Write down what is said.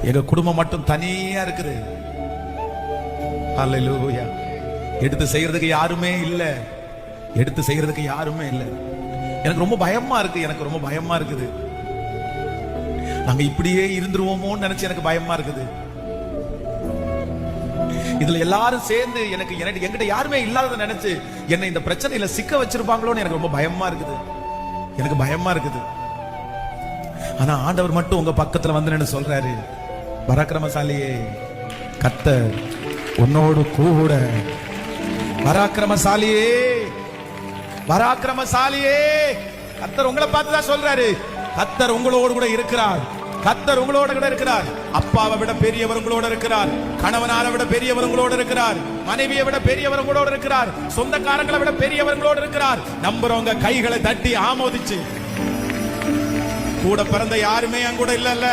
எங்க குடும்பம் மட்டும் தனியா இருக்குது. ஹல்லேலூயா. எடுத்து செய்யறதுக்கு யாருமே இல்ல. எடுத்து செய்யறதுக்கு யாருமே இல்ல. எனக்கு ரொம்ப பயமா இருக்கு. எனக்கு ரொம்ப பயமா இருக்குது. நாங்க இப்படியே இருந்துருவோமோன்னு நினைச்சு எனக்கு பயமா இருக்குது. இதுல எல்லாரும் சேர்ந்து எனக்கு என்கிட்ட யாருமே இல்லாத நினைச்சு என்னை இந்த பிரச்சனையில சிக்க வச்சிருப்பாங்களோன்னு எனக்கு ரொம்ப பயமா இருக்குது. எனக்கு பயமா இருக்குது. ஆனா ஆண்டவர் மட்டும் உங்க பக்கத்துல வந்து என்ன சொல்றாரு, பராக்கிரமசாலியே, கர்த்தர் உன்னோடு கூட. பராக்கிரமசாலியே, பராக்கிரமசாலியே, கர்த்தர் உங்களை பார்த்து தான் சொல்றாரு, கர்த்தர் உங்களோடு கூட இருக்கிறார். கர்த்தர் உங்களோட கூட இருக்கிறார். அப்பாவை விட பெரியவர் உங்களோட இருக்கிறார். கணவனாரை விட பெரியவர் உங்களோட இருக்கிறார். மனைவியை விட பெரியவர் உங்களோட இருக்கிறார். சொந்தக்காரங்களை விட பெரியவர் உங்களோட இருக்கிறார். நம்புறவங்க கைகளை தட்டி ஆமோதிச்சு, கூட பிறந்த யாருமே அங்கூட இல்ல.